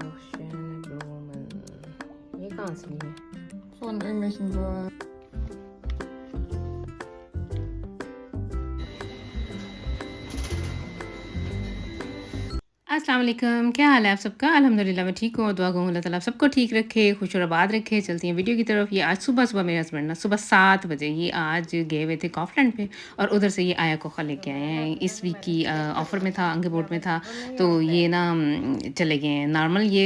Schöne Blumen. ये कहाँ से लिए? Von irgendwelchen so. अस्सलाम वालेकुम, क्या हाल है आप सबका? अल्हम्दुलिल्लाह मैं ठीक हूँ और दुआ करूँ अल्लाह ताला आप सबको ठीक रखे, खुश और आबाद रखे। चलती हैं वीडियो की तरफ। ये आज सुबह मेरे हस्बैंड ना सुबह 7 बजे ये आज गए हुए थे कॉफलैंड पे और उधर से ये आया कोखा लेके आए हैं। इस वीक की ऑफ़र में था, अंगे बोर्ड में था, तो ये ना चले गए हैं। नॉर्मल ये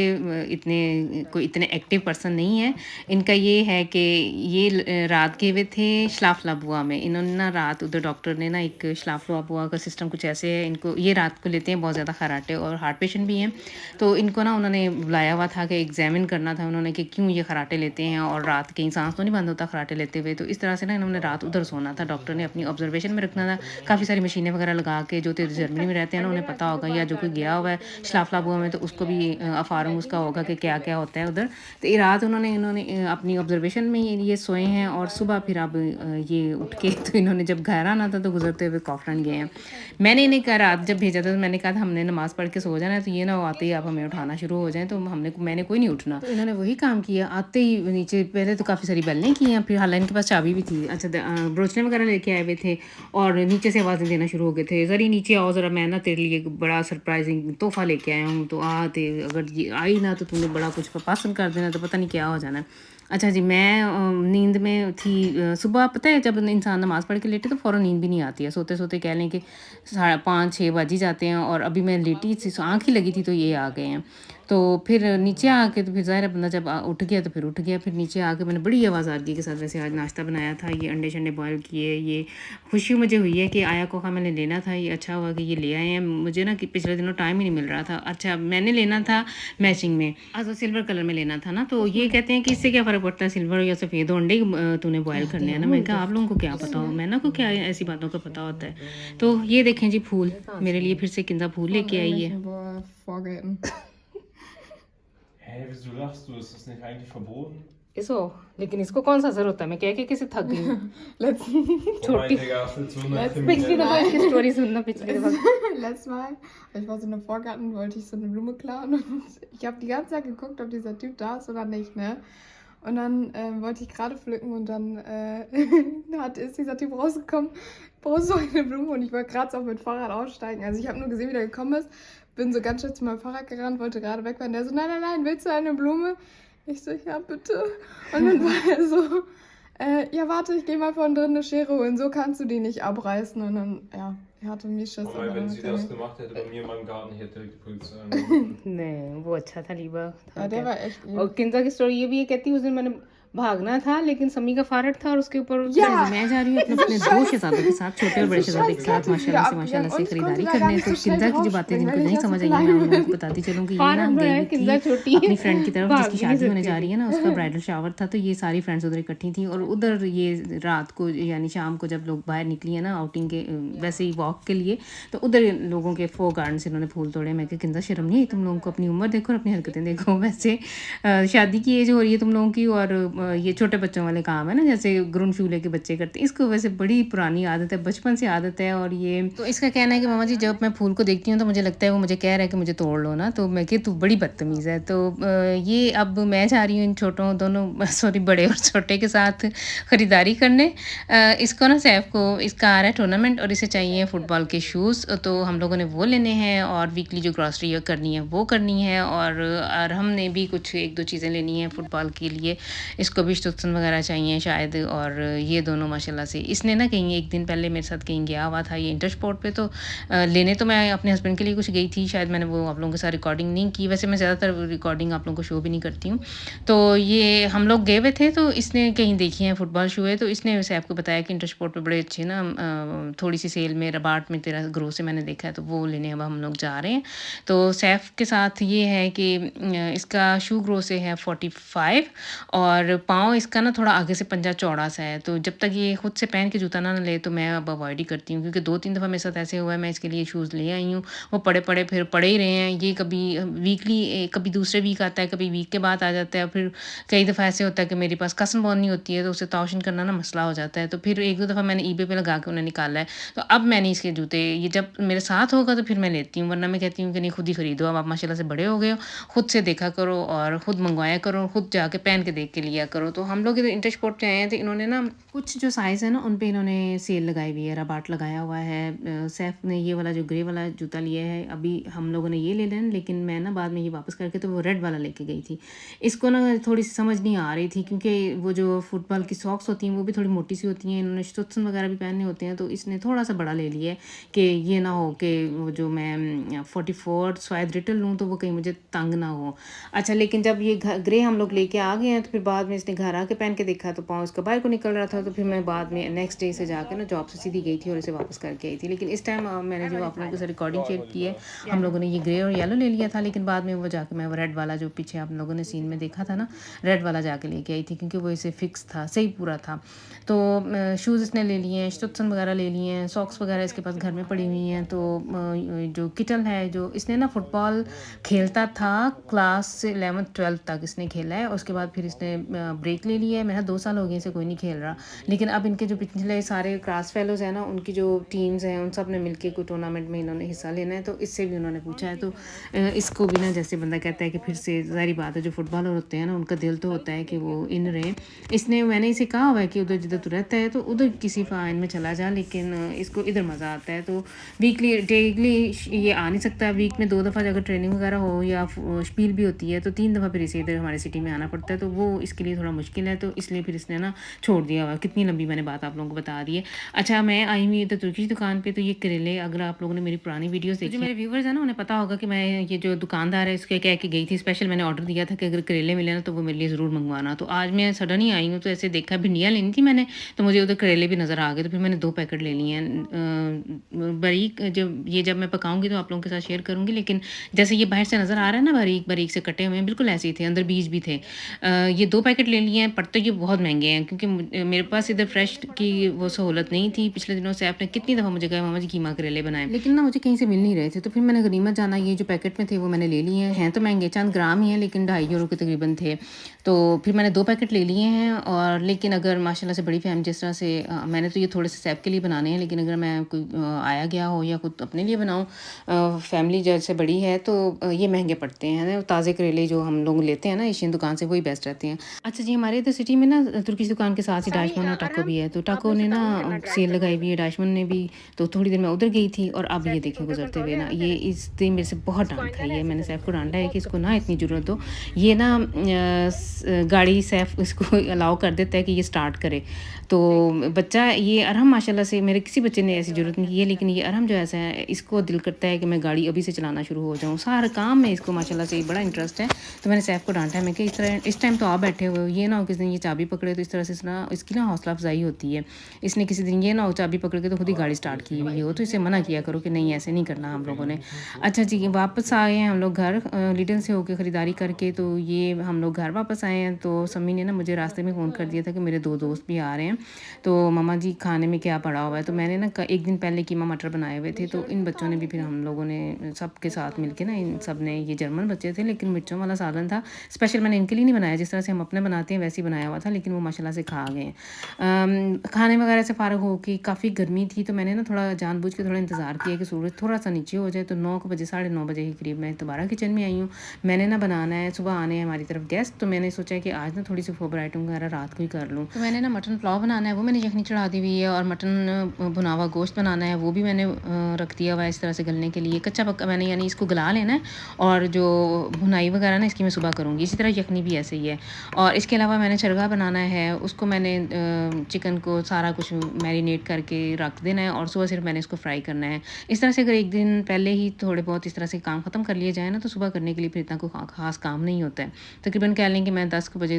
इतने एक्टिव पर्सन नहीं है। इनका ये है कि ये रात गए हुए थे शलाफला बुआ में। इन्होंने ना रात उधर डॉक्टर ने ना एक शलाफला बुआ का सिस्टम कुछ ऐसे है, इनको ये रात को लेते हैं बहुत ज़्यादा खराटे और हार्ट पेशेंट भी हैं। तो इनको ना उन्होंने बुलाया हुआ था कि एग्जामिन करना था उन्होंने कि क्यों ये खराटे लेते हैं और रात कहीं सांस तो नहीं बंद होता खराटे लेते हुए। तो इस तरह से ना इन्होंने रात उधर सोना था। डॉक्टर ने अपनी ऑब्जर्वेशन में रखना था। काफ़ी सारी मशीनें वगैरह लगा के जो तो जर्मनी में रहते हैं ना उन्हें पता होगा, या जो कोई गया हुआ है शलाफला बुआ में तो उसको भी अफारम उसका होगा कि क्या क्या होता है उधर। तो ये रात इन्होंने अपनी ऑब्जर्वेशन में ये सोए हैं और सुबह फिर अब ये उठ के तो इन्होंने जब घर आना था तो गुजरते हुए कॉफलैंड गए हैं। मैंने इन्हें कहा रात जब भेजा था तो मैंने कहा था हमने नमाज़ पढ़ के सो जाना है, तो ये ना आते ही आप हमें उठाना शुरू हो जाएँ, तो मैंने कोई नहीं उठना। तो इन्होंने वही काम किया। आते ही नीचे पहले तो काफ़ी सारी बेलें की हैं, फिर हालांकि इनके पास चाबी भी थी। अच्छा ब्रोचने वगैरह लेके आए हुए थे और नीचे से आवाज़ें देना शुरू हो गए थे, ज़रा नीचे आओ ज़रा, मैं ना तेरे लिए एक बड़ा सरप्राइजिंग तोहफ़ा लेके आया हूँ, तो आते अगर ये आई ना तो तूने बड़ा कुछ पसंद कर देना, तो पता नहीं क्या हो जाना है। अच्छा जी, मैं नींद में थी। सुबह पता है जब इंसान नमाज़ पढ़ के लेटे तो फ़ौरन नींद भी नहीं आती है। सोते-सोते कह लें कि 5-6 बज ही जाते हैं और अभी मैं लेटी सी आँख ही लगी थी तो ये आ गए हैं। तो फिर नीचे आके तो फिर ज़ाहिर है बंदा जब उठ गया तो फिर उठ गया। फिर नीचे आके मैंने बड़ी आवाज़ारगी के साथ वैसे आज नाश्ता बनाया था। ये अंडे-शंडे बॉयल किए। ये खुशी मुझे हुई है कि आया कोखा मैंने लेना था। ये अच्छा हुआ कि ये ले आए हैं। मुझे ना कि पिछले दिनों टाइम ही नहीं मिल रहा था। अच्छा मैंने लेना था मैचिंग में, सिल्वर कलर में लेना था ना, तो ये कहते हैं कि इससे क्या फ़र्क पड़ता है सिल्वर या सफ़ेद अंडे तूने बॉयल करने हैं ना। मैं कहा आप लोगों को क्या पता हो, मैंने को क्या ऐसी बातों का पता होता है। तो ये देखें जी फूल, मेरे लिए फिर से किंजा फूल Von लेके आई है। irgendwelchen Vorgärten. Hä, wieso lachst du? Ist das nicht eigentlich verboten? इसो लेकिन इसको कौन सा असर होता है, मैं कह के किसे थक गई हूँ। Letzten, Oh mein Digga, was willst du denn Let's für पिछली mich? दफा इसकी स्टोरी सुनना, पिछली दफा letztes Mal, ich war so in einem Vorgarten, wollte ich so eine Blume klauen und ich habe die ganze Zeit geguckt, ob dieser Typ da ist oder nicht, ne? Und dann wollte ich gerade pflücken und dann ist dieser Typ rausgekommen, brauchst du eine Blume, und ich wollte gerade so auf mein Fahrrad aussteigen. Also ich habe nur gesehen, wie der gekommen ist, bin so ganz schnell zu meinem Fahrrad gerannt, wollte gerade wegfahren. Der so, nein, willst du eine Blume? Ich so, ja, bitte. Und dann war er so, ja, warte, ich gehe mal von drin eine Schere holen, so kannst du die nicht abreißen. Und dann, ja, er hatte mir Schiss. Aber aber wenn dann sie hat er das mir- gemacht hätte bei mir in meinem Garten, ich hätte direkt die Polizei angerufen. नहीं वो अच्छा था लीबा था। Ja, der war echt और übel. Kinza की story ये भी है, कहती है उस दिन मैंने भागना था लेकिन समी का फारट था और उसके ऊपर या! मैं जा रही हूँ अपने दो शहजादों के साथ, छोटे और बड़े शहजादे के साथ माशाल्लाह से खरीदारी करने। तो किंजा की जो बातें जिनको नहीं समझ आई मैं उन लोगों को बताती चलूँ कि ये ना हम गई थी अपनी फ्रेंड की तरफ जिसकी शादी होने जा रही है ना, उसका ब्राइडल शावर था, तो ये सारी फ्रेंड्स उधर इकट्ठी थी और उधर ये रात को यानी शाम को जब लोग बाहर निकली है ना आउटिंग के वैसे ही वॉक के लिए, तो उधर लोगों के 4 गार्डन से इन्होंने फूल तोड़े। मैं किंजा शर्म नहीं आई तुम लोगों को, अपनी उम्र देखो और अपनी हरकतें देखो। वैसे शादी की एज हो रही है तुम लोगों की और ये छोटे बच्चों वाले काम है ना जैसे गुरुन शूले के बच्चे करते हैं, इसको वैसे बड़ी पुरानी आदत है, बचपन से आदत है। और ये तो इसका कहना है कि मामा जी जब मैं फूल को देखती हूँ तो मुझे लगता है वो मुझे कह रहा है कि मुझे तोड़ लो ना, तो मैं कि तू बड़ी बदतमीज़ है। तो ये अब मैं जा रही हूँ इन छोटों दोनों सॉरी बड़े और छोटे के साथ ख़रीदारी करने। इसको ना सैफ को इसका आ रहा है टूर्नामेंट और इसे चाहिए फ़ुटबॉल के शूज़, तो हम लोगों ने वो लेने हैं और वीकली जो ग्रॉसरी करनी है वो करनी है। और हमने भी कुछ 1-2 चीज़ें लेनी हैं फ़ुटबॉल के लिए, इसको भी स्टुत्सन वगैरह चाहिए शायद। और ये दोनों माशाल्लाह से इसने ना कहीं एक दिन पहले मेरे साथ कहीं गया हुआ था ये इंटरस्पोर्ट पे, तो लेने तो मैं अपने हस्बैंड के लिए कुछ गई थी, शायद मैंने वो आप लोगों के साथ रिकॉर्डिंग नहीं की, वैसे मैं ज़्यादातर रिकॉर्डिंग आप लोगों को शो भी नहीं करती हूँ। तो ये हम लोग गए हुए थे तो इसने कहीं देखी हैं फुटबॉल शू है, तो इसने वैसे आपको बताया कि इंटरस्पोर्ट पे बड़े अच्छे ना थोड़ी सी सेल में रबाट में तेरा ग्रो से मैंने देखा है, तो वो लेने अब हम लोग जा रहे हैं। तो सैफ के साथ ये है कि इसका शू ग्रो से है 45 और पाँव इसका ना थोड़ा आगे से पंजा चौड़ा सा है, तो जब तक ये खुद से पहन के जूता ना ले तो मैं अब अवॉइड ही करती हूँ, क्योंकि 2-3 दफ़ा मेरे साथ ऐसे हुआ है, मैं इसके लिए शूज़ ले आई हूँ, वो पड़े फिर पड़े ही रहे हैं। ये कभी वीकली कभी दूसरे वीक आता है, कभी वीक के बाद आ जाता है, फिर कई दफ़ा ऐसे होता है कि मेरे पास कसन बॉन्ड नहीं होती है, तो उसे तौशन करना ना मसला हो जाता है। तो फिर 1-2 दफ़ा मैंने ईबे पे लगा के उन्हें निकाला है। तो अब मैंने इसके जूते ये जब मेरे साथ होगा तो फिर मैं लेती हूँ, वरना मैं कहती हूँ कि नहीं, खुद ही खरीदो। अब आप माशाल्लाह से बड़े हो गए हो, खुद से देखा करो और खुद मंगवाया करो, खुद जाके पहन के देख के लिया करो। तो हम लोग इधर इंटरस्पोर्ट से आए हैं, तो इन्होंने ना कुछ जो साइज़ है ना उन पे इन्होंने सेल लगाई हुई है, रबाट लगाया हुआ है। सैफ ने ये वाला जो ग्रे वाला जूता लिया है, अभी हम लोगों ने ये ले लेना, लेकिन मैं ना बाद में ये वापस करके तो वो रेड वाला लेके गई थी। इसको ना थोड़ी सी समझ नहीं आ रही थी, क्योंकि वो जो फुटबॉल की सॉक्स होती हैं वो भी थोड़ी मोटी सी होती हैं, इन्होंने स्टुत्सन वगैरह भी पहनने होते हैं, तो इसने थोड़ा सा बड़ा ले लिया है कि ये ना हो कि वो जो मैं 44 शायद रिटल लूँ तो वो कहीं मुझे तंग ना हो। अच्छा, लेकिन जब ये ग्रे हम लोग लेके आ गए हैं, तो फिर बाद में इसने घर आके पहन के देखा तो पाँव इसका बाहर को निकल रहा था, तो फिर मैं बाद में नेक्स्ट डे से जाकर ना जॉब से सीधी गई थी और इसे वापस करके आई थी। लेकिन इस टाइम मैंने जो आप लोगों के साथ रिकॉर्डिंग शेयर की है, हम लोगों ने ये ग्रे और येलो ले लिया था, लेकिन बाद में वो जाके मैं वो रेड वाला जो पीछे आप लोगों ने सीन में देखा था ना, रेड वाला जाके लेके आई थी, क्योंकि वो इसे फिक्स था, सही पूरा था। तो शूज़ इसने ले लिए हैं, स्टुत्सन वगैरह ले लिए हैं, सॉक्स वगैरह इसके पास घर में पड़ी हुई हैं। तो जो किटल है, जो इसने ना फुटबॉल खेलता था क्लास 11th-12th तक इसने खेला है, उसके बाद फिर इसने ब्रेक ले लिया है। मेरा 2 साल हो गए इसे कोई नहीं खेल रहा, लेकिन अब इनके जो पिछले सारे क्लास फेलोज़ हैं ना, उनकी जो टीम्स हैं उन सब ने मिलके कोई टूर्नामेंट में इन्होंने हिस्सा लेना है, तो इससे भी उन्होंने पूछा है। तो इसको भी ना, जैसे बंदा कहता है कि फिर से ज़ाहिर बात है, जो फुटबॉलर होते हैं ना उनका दिल तो होता है कि वो इन रहे। इसने मैंने इसे कहा हुआ है कि उधर जिधर तू रहता है तो उधर किसी फाइन में चला जा, लेकिन इसको इधर मज़ा आता है। तो वीकली डेली ये आ नहीं सकता, वीक में 2 दफ़ा अगर ट्रेनिंग वगैरह हो या स्पील भी होती है तो 3 दफ़ा फिर इसे इधर हमारे सिटी में आना पड़ता है, तो वो इसके लिए थोड़ा मुश्किल है, तो इसलिए फिर इसने ना छोड़ दिया हुआ। कितनी लंबी मैंने बात आप लोगों को बता दी है। अच्छा, मैं आई हुई इधर तुर्की दुकान पे, तो ये करेले, अगर आप लोगों ने मेरी पुरानी वीडियोस देखी, जो मेरे व्यूवर्स हैं ना उन्हें पता होगा कि मैं ये जो दुकानदार है इसके कह के गई थी, स्पेशल मैंने ऑर्डर दिया था कि अगर करेले मिले ना तो वो मेरे लिए ज़रूर मंगवाना। तो आज मैं सडन ही आई हूँ, तो ऐसे देखा भिंडियाँ लेनी थी मैंने, तो मुझे उधर करेले भी नज़र आ गए, तो फिर मैंने 2 पैकेट ले लिए हैं। बारीक जब मैं पकाऊंगी तो आप लोगों के साथ शेयर करूँगी, लेकिन जैसे ये बाहर से नज़र आ रहा है ना बारीक बारीक से कटे हुए हैं, बिल्कुल ऐसे ही थे, अंदर बीज भी थे। ये 2 पैकेट ले लिए हैं, पड़ते ये बहुत महंगे हैं, क्योंकि मेरे पास इधर फ्रेश की वो सहूलत नहीं थी। पिछले दिनों से आपने कितनी दफ़ा मुझे कहा मामा जी कीमा करेले बनाएं, लेकिन ना मुझे कहीं से मिल नहीं रहे थे, तो फिर मैंने गनीमत जाना ये जो पैकेट में थे वो मैंने ले लिए हैं तो महंगे, चंद ग्राम ही हैं, लेकिन 2.5 यूरो के तकरीबन थे। तो फिर मैंने 2 पैकेट ले लिए हैं। और लेकिन अगर माशाल्लाह से बड़ी फैमिली, जिस तरह से मैंने तो ये थोड़े से सैफ के लिए बनाने हैं, लेकिन अगर मैं कोई आया गया हो या खुद अपने लिए बनाऊँ, फैमिली जैसे बड़ी है, तो ये महंगे पड़ते हैं ना। ताज़े करेले जो हम लोग लेते हैं ना एशियन दुकान से, वही बेस्ट रहते हैं। अच्छा जी, हमारे इधर सिटी में ना तुर्की दुकान के साथ ही डाशमन और टाको भी है, तो टाको ने ना सेल लगाई हुई है, डाशमन ने भी, तो थोड़ी देर मैं उधर गई थी और अब ये देखें गुजरते हुए ना, ये इस दिन मेरे से बहुत डांट खाई है। मैंने सैफ को डांटा है कि इसको ना इतनी ज़रूरत हो, ये ना गाड़ी सैफ इसको अलाउ कर देता है कि ये स्टार्ट करे, तो बच्चा ये अरहम माशाल्लाह से, मेरे किसी बच्चे ने ऐसी ज़रूरत नहीं की है, लेकिन ये अरहम जो ऐसा है, इसको दिल करता है कि मैं गाड़ी अभी से चलाना शुरू हो जाऊँ, सारे काम में इसको माशाल्लाह से बड़ा इंटरेस्ट है। तो मैंने सैफ को डांटा है, मैं कि इस तरह इस टाइम तो आप बैठे हुए हो, ये ना हो किसी दिन ये चाबी पकड़े, तो इस तरह से ना इसकी ना हौसला अफजाई होती है। इसने किसी दिन ये ना हो चाबी पकड़ के तो खुद ही गाड़ी स्टार्ट की हुई हो, तो इसे मना किया करो कि नहीं ऐसे नहीं करना हम लोगों ने। अच्छा जी, वापस आ गए हैं हम लोग घर, लिटल से होकर ख़रीदारी करके, तो ये हम लोग घर वापस आए हैं। तो सम्मी ने ना मुझे रास्ते में फ़ोन कर दिया था कि मेरे 2 दोस्त भी आ रहे हैं, तो मामा जी खाने में क्या पड़ा हुआ है। तो मैंने ना एक दिन पहले कीमा मटर बनाए हुए थे, तो इन बच्चों ने भी, फिर हम लोगों ने सबके साथ मिलके ना, इन सब ने, ये जर्मन बच्चे थे लेकिन मिर्चों वाला सालन था, स्पेशल मैंने इनके लिए नहीं बनाया, जिस तरह से हम अपने बनाते हैं वैसे ही बनाया हुआ था, लेकिन वो माशाल्लाह से खा गए हैं। खाने वगैरह से फ़ारग हो के काफ़ी गर्मी थी, तो मैंने ना थोड़ा जानबूझ के थोड़ा इंतज़ार किया कि सूरज थोड़ा सा नीचे हो जाए, तो 9 बजे 9:30 बजे के करीब मैं दोबारा किचन में आई हूँ। मैंने ना बनाना है, सुबह आने हैं हमारी तरफ गेस्ट, तो मैंने सोचा कि आज ना थोड़ी सी फोबर आइटम वगैरह रात को ही कर लूँ। तो मैंने ना मटन पुलाव बनाना है, वो मैंने यखनी चढ़ा दी हुई है, और मटन भुना हुआ गोश्त बनाना है, वो भी मैंने रख दिया हुआ है इस तरह से गलने के लिए। कच्चा पक्का मैंने यानी इसको गला लेना है, और जो भुनाई वगैरह ना इसकी मैं सुबह करूँगी। इसी तरह यखनी भी ऐसे ही है। और इसके अलावा मैंने चरगा बनाना है, उसको मैंने चिकन को सारा कुछ मैरिनेट करके रख देना है, और सुबह सिर्फ मैंने इसको फ्राई करना है। इस तरह से अगर एक दिन पहले ही थोड़े बहुत इस तरह से काम ख़त्म कर लिए जाए ना, तो सुबह करने के लिए फिर इतना कोई ख़ास काम नहीं होता है। तकरीबन कह लें कि मैं 10 बजे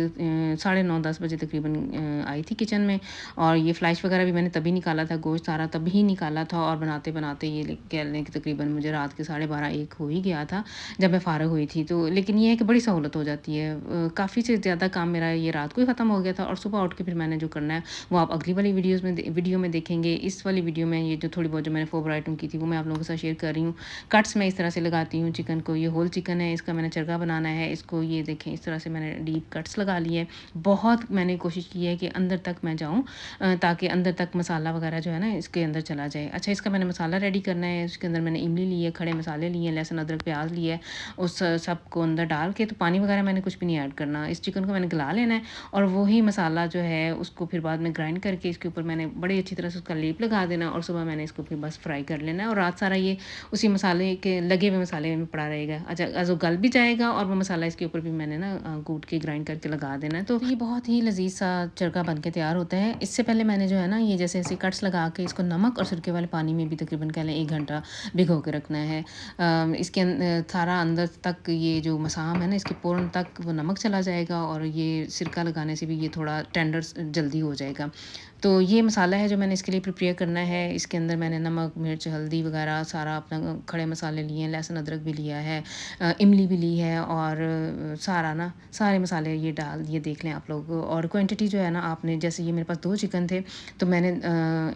9:30-10 बजे तकरीबन आई थी किचन में, और ये फ्लैश वगैरह भी मैंने तभी निकाला था, गोश्त सारा तभी निकाला था, और बनाते बनाते ये कह लें कि तकरीबन मुझे रात के 12:30-1 हो ही गया था जब मैं फ़ारग हुई थी। तो लेकिन ये है कि बड़ी सहूलत हो जाती है, काफ़ी से ज़्यादा काम काम मेरा ये रात को ही ख़त्म हो गया था और सुबह उठ के फिर मैंने जो करना है वो आप अगली वाली वीडियो में देखेंगे। इस वाली वीडियो में ये जो थोड़ी बहुत जो मैंने 4 आइटम की थी वो मैं आप लोगों के साथ शेयर कर रही हूँ। कट्स मैं इस तरह से लगाती हूँ चिकन को। ये होल चिकन है, इसका मैंने चरगा बनाना है। इसको ये देखें इस तरह से मैंने डीप कट्स लगा लिए है। बहुत मैंने कोशिश की है कि अंदर तक मैं जाऊँ ताकि अंदर तक मसाला वगैरह जो है ना इसके अंदर चला जाए। अच्छा, इसका मैंने मसाला रेडी करना है। इसके अंदर मैंने इमली ली है, खड़े मसाले लिए हैं, लहसुन अदरक प्याज लिया है। उस सब को अंदर डाल के, तो पानी वगैरह मैंने कुछ भी नहीं ऐड करना। इस चिकन को मैंने गला लेना है और वही मसाला जो है उसको फिर बाद में ग्राइंड करके इसके ऊपर मैंने बड़ी अच्छी तरह से उसका लेप लगा देना और सुबह मैंने इसको फिर बस फ्राई कर लेना है और रात सारा ये उसी मसाले के लगे हुए मसाले में पड़ा रहेगा। अच्छा, जो गल भी जाएगा और वो मसाला इसके ऊपर भी मैंने ना कूट के ग्राइंड करके लगा देना है। तो ये बहुत ही लजीज सा चरका बन के तैयार होता है। इससे पहले मैंने जो है ना ये जैसे ऐसे कट्स लगा के इसको नमक और सिरके वाले पानी में भी तकरीबन कह लें 1 घंटा भिगो के रखना है। इसके सारा अंदर तक ये जो मसाम है ना इसके पूर्ण तक वो नमक चला जाएगा और ये सिरका लगाने से भी ये थोड़ा टेंडर जल्दी हो जाएगा। तो ये मसाला है जो मैंने इसके लिए प्रिपेयर करना है। इसके अंदर मैंने नमक, मिर्च, हल्दी वगैरह सारा अपना खड़े मसाले लिए हैं, लहसुन अदरक भी लिया है, इमली भी ली है और सारे मसाले ये डाल दिए। देख लें आप लोग। और क्वांटिटी जो है ना आपने, जैसे ये मेरे पास 2 चिकन थे तो मैंने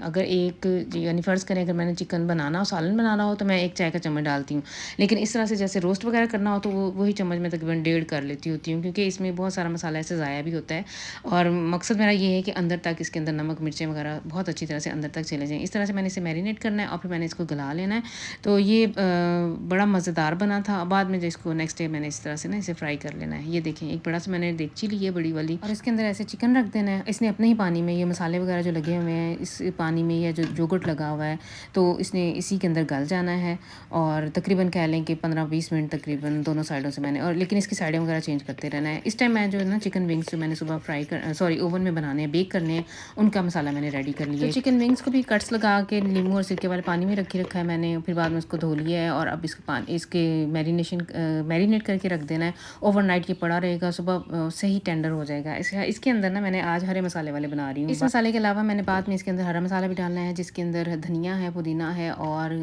अगर एक यानी फ़र्ज़ करें अगर मैंने चिकन बनाना हो, सालन बनाना हो तो मैं 1 चाय का चम्मच डालती हूँ। लेकिन इस तरह से जैसे रोस्ट वगैरह करना हो तो वही चम्मच मैं तकरीबन 1.5 कर लेती होती हूँ, क्योंकि इसमें बहुत सारा मसाला ऐसे ज़ाया भी होता है और मकसद मेरा ये है कि अंदर तक इसके अंदर नमक, मिर्चें वगैरह बहुत अच्छी तरह से अंदर तक चले जाएँ। इस तरह से मैंने इसे मैरिनेट करना है और फिर मैंने इसको गला लेना है। तो ये बड़ा मज़ेदार बना था। बाद में जो इसको नेक्स्ट डे मैंने इस तरह से ना इसे फ्राई कर लेना है। ये देखें एक बड़ा सा मैंने देगची ली है बड़ी वाली और इसके अंदर ऐसे चिकन रख देना है। इसने अपने ही पानी में ये मसाले वगैरह जो लगे हुए हैं इस पानी में या जो योगर्ट लगा हुआ है तो इसने इसी के अंदर गल जाना है और तकरीबन कह लें कि 15-20 मिनट तकरीबन दोनों साइडों से मैंने, और लेकिन इसकी साइडें वगैरह चेंज करते रहना है। इस टाइम मैं जो है ना चिकन विंग्स जो मैंने सुबह ओवन में बनाने हैं, बेक करने हैं, उनका मसाला मैंने रेडी कर लिया है। तो चिकन विंग्स को भी कट्स लगा के नींबू और सिरके वाले पानी में रखा है मैंने। फिर बाद में उसको धो लिया है और अब इसके मैरिनेट करके रख देना है। ओवरनाइट ये पड़ा रहेगा, सुबह सही टेंडर हो जाएगा। इसके अंदर ना मैंने आज हरे मसाले वाले बना रही हूँ। इस मसाले के अलावा मैंने बाद में इसके अंदर हरा मसाला भी डालना है, जिसके अंदर धनिया है, पुदीना है और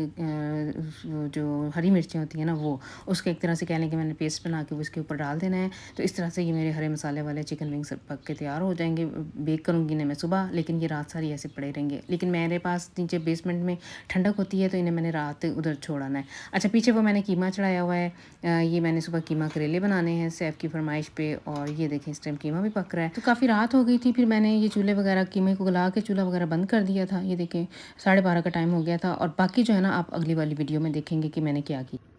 जो हरी मिर्चें होती हैं ना वो, उसका एक तरह से कह लें कि मैंने पेस्ट बना के वो इसके ऊपर डाल देना है। तो इस तरह से ये मेरे हरे मसाले वाले चिकन विंग्स पक के तैयार हो जाएंगे। बेक करूँगी इन्हें मैं सुबह, लेकिन ये रात सारी ऐसे पड़े रहेंगे। लेकिन मेरे पास नीचे बेसमेंट में ठंडक होती है तो इन्हें मैंने रात उधर छोड़ना है। अच्छा, पीछे वो मैंने कीमा चढ़ाया हुआ है। ये मैंने सुबह कीमा करेले बनाने हैं सैफ की फरमाइश पे और ये देखें इस टाइम कीमा भी पक रहा है। तो काफ़ी रात हो गई थी, फिर मैंने ये चूल्हे वगैरह कीमे को गला के चूल्हा वगैरह बंद कर दिया था। ये देखें 12:30 का टाइम हो गया था और बाकी जो है ना आप अगली वाली वीडियो में देखेंगे कि मैंने क्या किया।